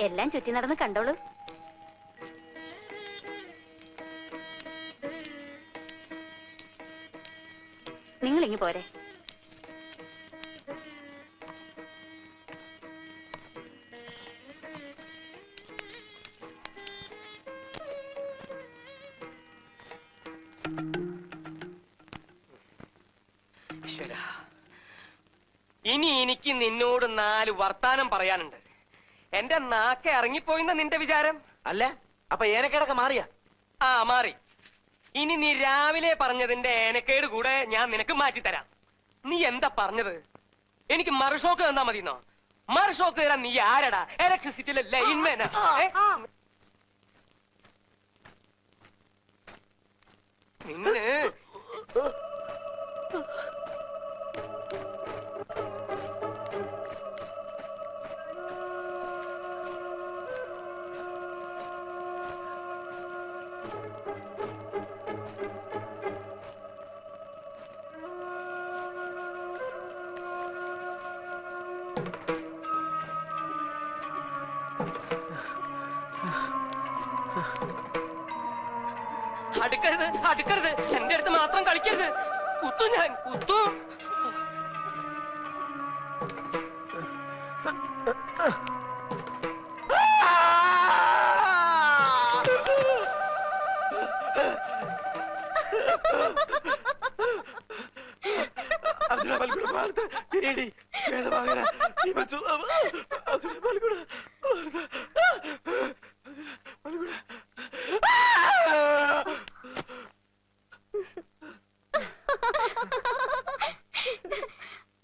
എല്ലാം ചുറ്റി നടന്ന് കണ്ടോളൂ. നിങ്ങൾ ഇങ്ങ് പോരെ. ഇനി എനിക്ക് നിന്നോട് 4 വർത്താനം പറയാനുണ്ട്. എന്റെ നാക്ക ഇറങ്ങിപ്പോയിന്ന നിന്റെ വിചാരം? അല്ല, അപ്പൊ ഏനക്കേടൊക്കെ മാറിയ? ആ, മാറി. ഇനി നീ രാവിലെ പറഞ്ഞതിന്റെ ഏനക്കേട് കൂടെ ഞാൻ നിനക്ക് മാറ്റിത്തരാം. നീ എന്താ പറഞ്ഞത്? എനിക്ക് മറുഷോക്ക് തന്നാ മതിന്നോ? മറുഷോക്ക് തരാൻ നീ ആരടാ? ഇലക്ട്രിസിറ്റിയിലെ ലൈൻമാനാ? നിന്നെ അടുക്കരുത്, അടുക്കരുത്. എന്റെ അടുത്ത് മാത്രം കളിക്കരുത്. കുത്തു, ഞാൻ കുത്തു.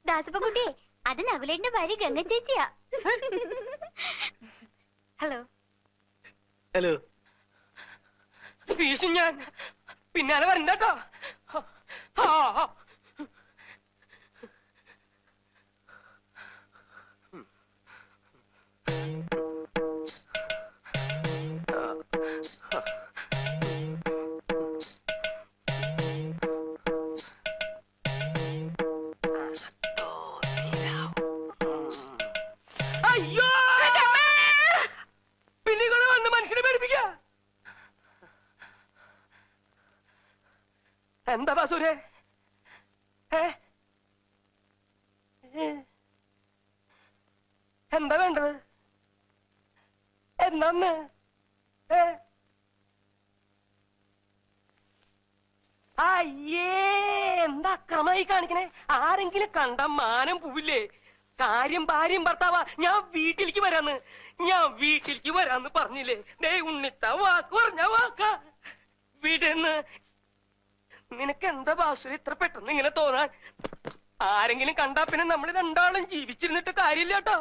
ദാസപ്പൻകുട്ടിയെ, അത് നകുലേന്റെ ഭാര്യ ഗംഗ ചേച്ചിയാ. ഹലോ. ഹലോ. ഫീസും ഞാൻ പിന്നാലെ വരണ്ടോ? അയ്യോ, പിന്നികള് വന്ന് മനുഷ്യനെ പേടിപ്പിക്ക. എന്താ ബാസൂരെ? എന്താ വേണ്ടത്? എന്താന്ന്? അയ്യേ, എന്താ അക്രമായി കാണിക്കണേ? ആരെങ്കിലും കണ്ട മാനം പോവില്ലേ? കാര്യം ഭാര്യയും ഭർത്താവാ. ഞാൻ വീട്ടിലേക്ക് വരാന്ന്, ഞാൻ വീട്ടിലേക്ക് വരാന്ന് പറഞ്ഞില്ലേ? ദേ ഉണ്ണിത്ത വാക്ക് പറഞ്ഞ വാക്കാ. വിടുന്ന്. നിനക്ക് എന്താ ബാസുര ഇത്ര പെട്ടെന്ന് ഇങ്ങനെ തോന്നാൻ? ആരെങ്കിലും കണ്ടാ പിന്നെ നമ്മൾ രണ്ടാളും ജീവിച്ചിരുന്നിട്ട് കാര്യമില്ല കേട്ടോ.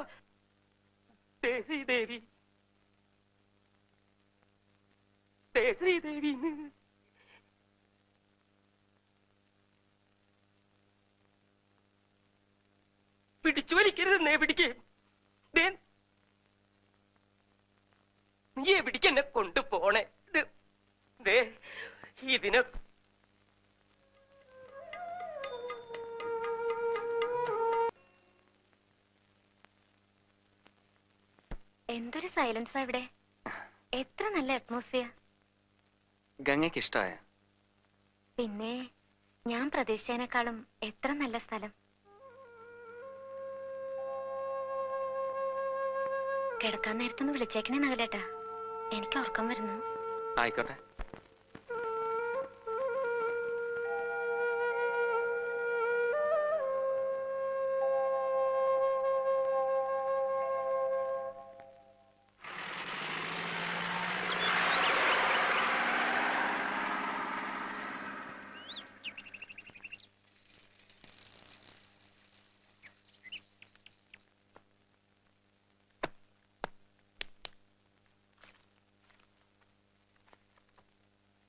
ശ്രീദേവി, ശ്രീദേവി പിടിച്ചു വലിക്കരുത്. നേ പിടിക്കേ. നീ എവിടേക്ക് എന്നെ കൊണ്ടുപോണേ? ഇതിനെ എന്തൊരു സൈലൻസാ ഇവിടെ. എത്ര നല്ല അറ്റ്മോസ്ഫിയർ. ഗംഗയ്ക്ക് ഇഷ്ടമായ? പിന്നെ ഞാൻ പ്രതീക്ഷിച്ചതിനേക്കാളും എത്ര നല്ല സ്ഥലം. കിടക്കാൻ നേരത്തൊന്ന് വിളിച്ചേക്കണേ നഗലേട്ടാ, എനിക്ക് ഉറക്കം വരുന്നു. ആയിക്കോട്ടെ.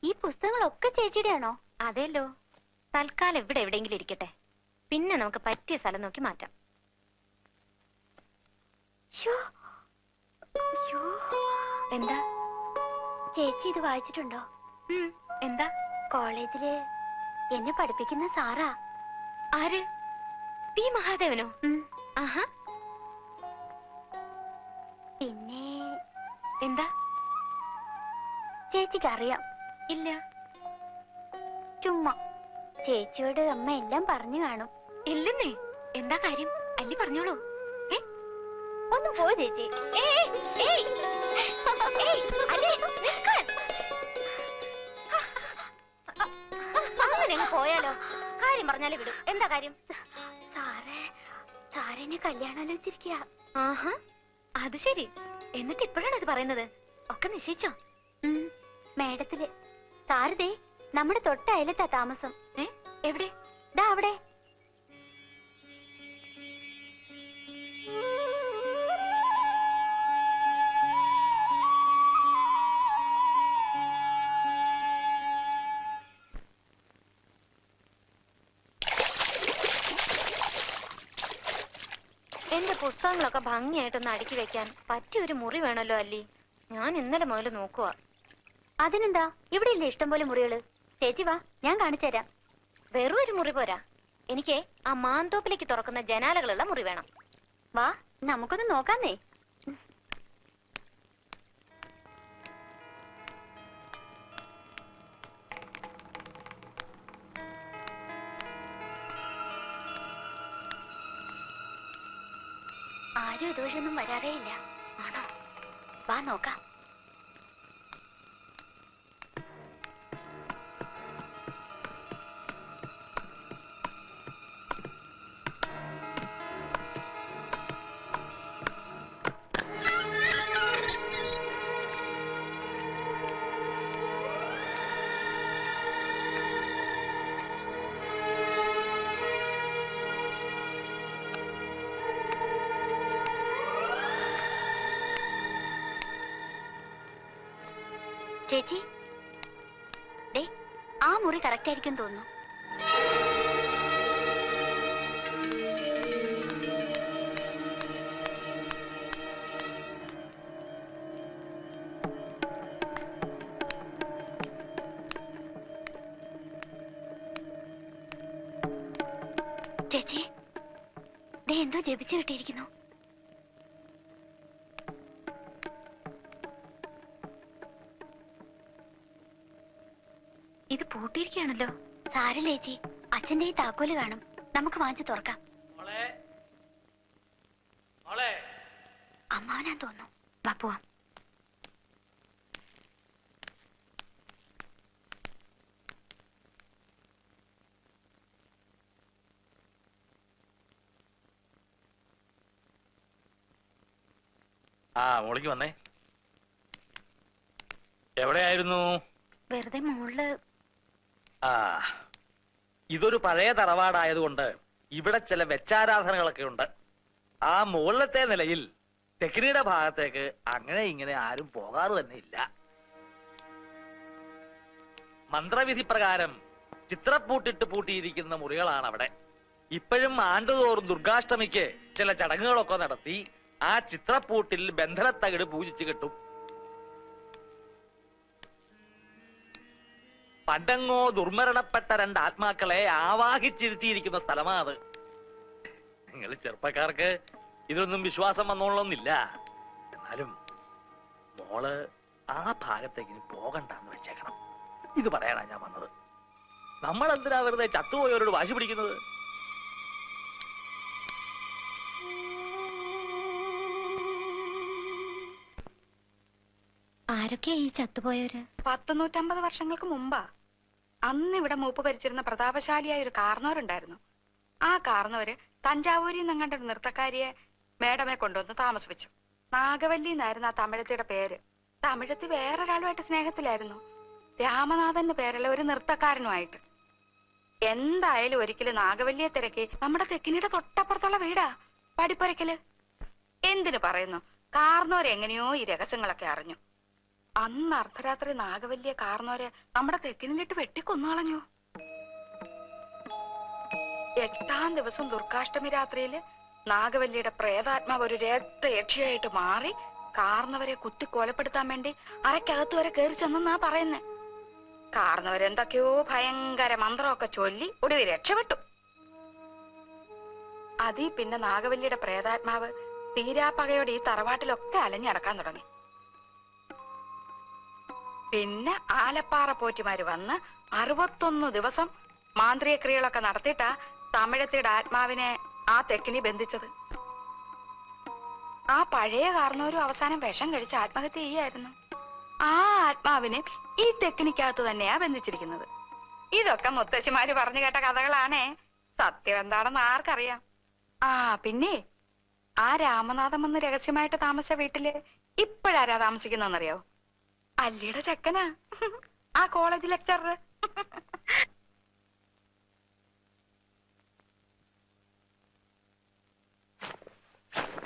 ഈ പുസ്തകങ്ങളൊക്കെ ചേച്ചിയുടെ ആണോ? അതെല്ലോ. തൽക്കാലം ഇവിടെ എവിടെയെങ്കിലും ഇരിക്കട്ടെ, പിന്നെ നമുക്ക് പറ്റിയ സ്ഥലം നോക്കി മാറ്റാം. എന്താ ചേച്ചി ഇത് വായിച്ചിട്ടുണ്ടോ? എന്താ? കോളേജില് എന്നെ പഠിപ്പിക്കുന്ന സാറാ. ആര്? പി മഹാദേവനോ? ആഹാ. പിന്നെ എന്താ? ചേച്ചിക്ക് അറിയാം? ഇല്ല. ചുമ്മാ. ചേച്ചിയോട് അമ്മ എല്ലാം പറഞ്ഞു കാണും. ഇല്ലെന്നേ. എന്താ കാര്യം? അല്ലി പറഞ്ഞോളൂ. ഒന്ന് പോ ചേച്ചി. അങ്ങനെ പോയാലോ? കാര്യം പറഞ്ഞാലേ വിടും. എന്താ കാര്യം? സാറിനെ കല്യാണാലോചിച്ചിരിക്കുക. ആഹാ, അത് ശരി. എന്നിട്ട് ഇപ്പോഴാണ് ഇത് പറയുന്നത്? ഒക്കെ നിശ്ചയിച്ചോ? മേഡത്തില്. സാരതേ നമ്മുടെ തൊട്ട അയലത്താ താമസം. എവിടെ? ദാ അവിടെ. എന്റെ പുസ്തകങ്ങളൊക്കെ ഭംഗിയായിട്ടൊന്ന് അടുക്കി വെക്കാൻ പറ്റിയൊരു മുറി വേണല്ലോ അല്ലി. ഞാൻ ഇന്നലെ മുതൽ നോക്കുക. അതിനെന്താ, ഇവിടെ ഇല്ലേ ഇഷ്ടം പോലെ മുറികള്. ചേച്ചി വാ, ഞാൻ കാണിച്ചു തരാം. വെറും ഒരു മുറി പോരാ, എനിക്ക് ആ മാന്തോപ്പിലേക്ക് തുറക്കുന്ന ജനാലകളുള്ള മുറി വേണം. വാ, നമുക്കൊന്ന് നോക്കാന്നേ. ആരും ഇതുവഴിയൊന്നും വരാറേ ഇല്ല. ആണോ? വാ നോക്കാം. ചേച്ചി, ദേ ആ മുറി കറക്റ്റ് ആയിരിക്കും തോന്നുന്നു. ചേച്ചി, ദേ എന്തോ ജപിച്ചു കിട്ടിയിരിക്കുന്നു. ഇത് പൂട്ടിയിരിക്കുകയാണല്ലോ. സാരല്ലേ ചേച്ചി, അച്ഛന്റെ ഈ താക്കോല് കാണും. നമുക്ക് വാങ്ങിച്ചു തുറക്കാം. അമ്മാവനാൻ തോന്നുന്നു. വാ പോവാം. മോളിക്ക് വന്നേ. എവിടെയായിരുന്നു? വെറുതെ മുകളില്. ഇതൊരു പഴയ തറവാടായതുകൊണ്ട് ഇവിടെ ചില വെച്ചാരാധനകളൊക്കെ ഉണ്ട്. ആ മുകളിലത്തെ നിലയിൽ തെക്കിനിയുടെ ഭാഗത്തേക്ക് അങ്ങനെ ഇങ്ങനെ ആരും പോകാറ് തന്നെ ഇല്ല. മന്ത്രവിധി പ്രകാരം ചിത്രപ്പൂട്ടിട്ട് പൂട്ടിയിരിക്കുന്ന മുറികളാണ് അവിടെ. ഇപ്പോഴും ആണ്ടുതോറും ദുർഗാഷ്ടമിക്ക് ചില ചടങ്ങുകളൊക്കെ നടത്തി ആ ചിത്രപ്പൂട്ടിൽ ബന്ധനത്തകിട് പൂജിച്ചു കിട്ടും. പണ്ടങ്ങോ ദുർമരണപ്പെട്ട രണ്ട് ആത്മാക്കളെ ആവാഹിച്ചിരുത്തിയിരിക്കുന്ന സ്ഥലമാണ് അത്. നിങ്ങൾ ചെറുപ്പക്കാർക്ക് ഇതൊന്നും വിശ്വാസം വന്നോളൊന്നില്ല. എന്നാലും മോള് ആ ഭാഗത്തേക്ക് പോകണ്ടെന്ന് വെച്ചേക്കണം. ഇത് പറയാനാ ഞാൻ വന്നത്. നമ്മൾ എന്തിനാ വെറുതെ ചത്തുപോയവരോട് വാശി പിടിക്കുന്നത്? ആരൊക്കെയാ ഈ ചത്തുപോയവര്? 150 വർഷങ്ങൾക്ക് മുമ്പാ. അന്ന് ഇവിടെ മൂപ്പ് ഭരിച്ചിരുന്ന പ്രതാപശാലിയായ ഒരു കാർന്നവരുണ്ടായിരുന്നു. ആ കാർന്നവര് തഞ്ചാവൂരിൽ നിന്നങ്ങണ്ട ഒരു നൃത്തക്കാരിയെ മേഡമെ കൊണ്ടുവന്ന് താമസിപ്പിച്ചു. നാഗവല്ലി എന്നായിരുന്നു ആ തമിഴത്തിയുടെ പേര്. തമിഴത്തി വേറൊരാളുമായിട്ട് സ്നേഹത്തിലായിരുന്നു. രാമനാഥന്റെ പേരുള്ള ഒരു നൃത്തക്കാരനുമായിട്ട്. എന്തായാലും ഒരിക്കലും നാഗവല്ലിയെ തിരക്കി നമ്മുടെ തെക്കിനിയുടെ തൊട്ടപ്പുറത്തുള്ള വീടാ പടിപ്പുരയ്ക്കല്. എന്തിനു പറയുന്നു, കാർന്നോരെങ്ങനെയോ ഈ രഹസ്യങ്ങളൊക്കെ അറിഞ്ഞു. അന്ന് അർദ്ധരാത്രി നാഗവല്ലിയെ കാർന്നോരെ നമ്മുടെ തെക്കിനിലിട്ട് വെട്ടിക്കൊന്നുകളഞ്ഞു. 8ാം ദിവസം ദുർഗാഷ്ടമി രാത്രിയില് നാഗവല്ലിയുടെ പ്രേതാത്മാവ് ഒരു രക്തയക്ഷിയായിട്ട് മാറി കാർന്നവരെ കുത്തി കൊലപ്പെടുത്താൻ വേണ്ടി അരക്കകത്ത് വരെ കയറി ചെന്നാ പറയുന്നേ. കാർന്നവരെന്തൊക്കെയോ ഭയങ്കര മന്ത്രമൊക്കെ ചൊല്ലി ഒടുവിൽ രക്ഷപ്പെട്ടു. അതീ പിന്നെ നാഗവല്ലിയുടെ പ്രേതാത്മാവ് തീരാപ്പകയോടെ ഈ തറവാട്ടിലൊക്കെ അലഞ്ഞടക്കാൻ തുടങ്ങി. പിന്നെ ആലപ്പാറ പോറ്റിമാര് വന്ന് 61 ദിവസം മാന്ത്രിക ക്രിയകളൊക്കെ നടത്തിയിട്ടാ തമിഴത്തിയുടെ ആത്മാവിനെ ആ തെക്കിനി ബന്ധിച്ചത്. ആ പഴയ കാരണവരും അവസാനം വിഷം കഴിച്ച് ആത്മഹത്യ ചെയ്യായിരുന്നു. ആ ആത്മാവിനെ ഈ തെക്കിനിക്കകത്ത് തന്നെയാ ബന്ധിച്ചിരിക്കുന്നത്. ഇതൊക്കെ മുത്തശ്ശിമാര് പറഞ്ഞു കേട്ട കഥകളാണേ. സത്യം എന്താണെന്ന് ആർക്കറിയാം. ആ പിന്നെ ആ രാമനാഥം വന്ന് രഹസ്യമായിട്ട് താമസിച്ച വീട്ടില് ഇപ്പോഴാരാ താമസിക്കുന്നറിയോ? അല്ലിയുടെ ചെക്കനാ, ആ കോളേജ് ലെക്ചറർ.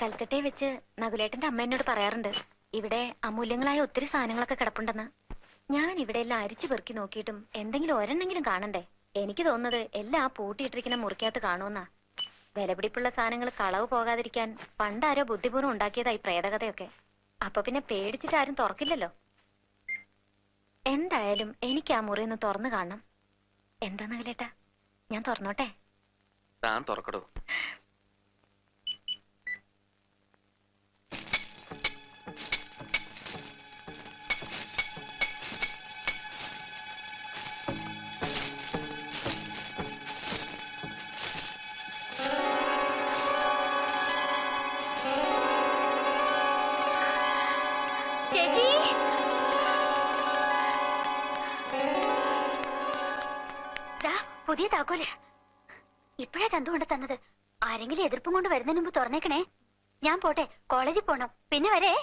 കൽക്കട്ടയിൽ വെച്ച് നകുലേട്ടന്റെ അമ്മ എന്നോട് പറയാറുണ്ട്, ഇവിടെ അമൂല്യങ്ങളായ ഒത്തിരി സാധനങ്ങളൊക്കെ കിടപ്പുണ്ടെന്ന്. ഞാൻ ഇവിടെ എല്ലാം അരിച്ചു പെറുക്കി നോക്കിയിട്ടും എന്തെങ്കിലും ഒരെണ്ണെങ്കിലും കാണണ്ടേ? എനിക്ക് തോന്നുന്നത് എല്ലാം ആ പൂട്ടിയിട്ടിരിക്കുന്ന മുറിക്കകത്ത് കാണുമെന്നാ. വിലപിടിപ്പുള്ള സാധനങ്ങൾ കളവ് പോകാതിരിക്കാൻ പണ്ടാരോ ബുദ്ധിപൂർവ്വം ഉണ്ടാക്കിയതായി പ്രേതകഥയൊക്കെ. അപ്പൊ പിന്നെ പേടിച്ചിട്ട് ആരും തുറക്കില്ലല്ലോ. എന്തായാലും എനിക്ക് ആ മുറി ഒന്ന് തുറന്നു കാണണം. എന്താ നകുലേട്ടാ, ഞാൻ തുറന്നോട്ടെ? താൻ തുറക്കടോ. പുതിയ താക്കോല് ഇപ്പഴാ ചന്തു കൊണ്ട് തന്നത്. ആരെങ്കിലും എതിർപ്പും കൊണ്ട് വരുന്നതിന് മുമ്പ് തുറന്നേക്കണേ. ഞാൻ പോട്ടെ, കോളേജിൽ പോണം. പിന്നെ വരേ.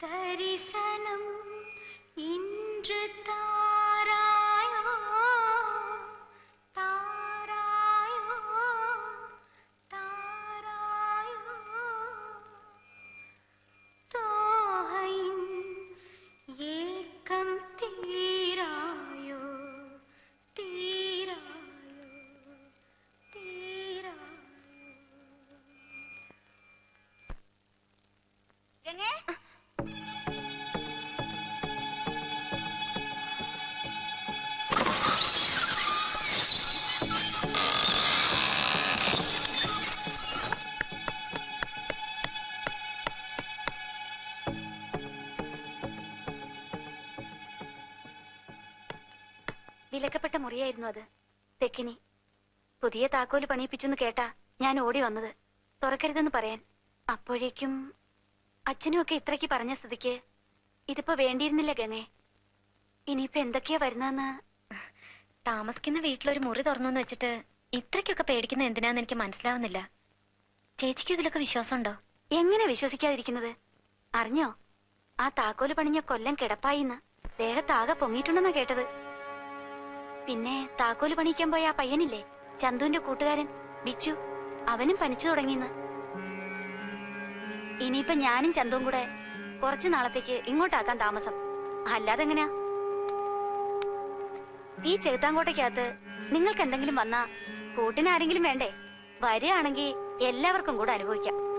ദരിസനം ഇன்று താരായോ താരായോ താരായോ തോഹൈൻ ഏകം തീരായോ തീരായോ തീരായോ. ഗംഗേ വിലക്കപ്പെട്ട മുറിയായിരുന്നു അത്. തെക്കിനി പുതിയ താക്കോല് പണിയിപ്പിച്ചെന്ന് കേട്ടാ ഞാൻ ഓടി വന്നത്, തുറക്കരുതെന്ന് പറയാൻ. അപ്പോഴേക്കും അച്ഛനും ഒക്കെ ഇത്രയ്ക്ക് പറഞ്ഞ സ്ഥിതിക്ക് ഇതിപ്പോ വേണ്ടിയിരുന്നില്ല ഗംഗേ. ഇനിയിപ്പോ എന്തൊക്കെയാ വരുന്നതെന്ന്. താമസിക്കുന്ന വീട്ടിലൊരു മുറി തുറന്നു വെച്ചിട്ട് ഇത്രയ്ക്കൊക്കെ പേടിക്കുന്ന എന്തിനാന്ന് എനിക്ക് മനസ്സിലാവുന്നില്ല. ചേച്ചിക്ക് ഇതിലൊക്കെ വിശ്വാസമുണ്ടോ? എങ്ങനെ വിശ്വസിക്കാതിരിക്കുന്നത്? അറിഞ്ഞോ, ആ താക്കോല് പണിഞ്ഞ കൊല്ലം കിടപ്പായിന്ന് ദേഹത്താകെ പൊങ്ങിയിട്ടുണ്ടെന്നാ കേട്ടത്. പിന്നെ താക്കോല് പണിയിക്കാൻ പോയ ആ പയ്യനില്ലേ, ചന്തുവിന്റെ കൂട്ടുകാരൻ ബിച്ചു, അവനും പനിച്ചു തുടങ്ങിന്ന്. ഇനിയിപ്പൊ ഞാനും ചന്തുവും കൂടെ കുറച്ചു നാളത്തേക്ക് ഇങ്ങോട്ടാക്കാൻ താമസം. അല്ലാതെ എങ്ങനെയാ? ഈ ചെകുത്താങ്കോട്ടയ്ക്കകത്ത് നിങ്ങൾക്ക് എന്തെങ്കിലും വന്നാ കൂട്ടിന് ആരെങ്കിലും വേണ്ടേ? വരികയാണെങ്കിൽ എല്ലാവർക്കും കൂടെ അനുഭവിക്കാം.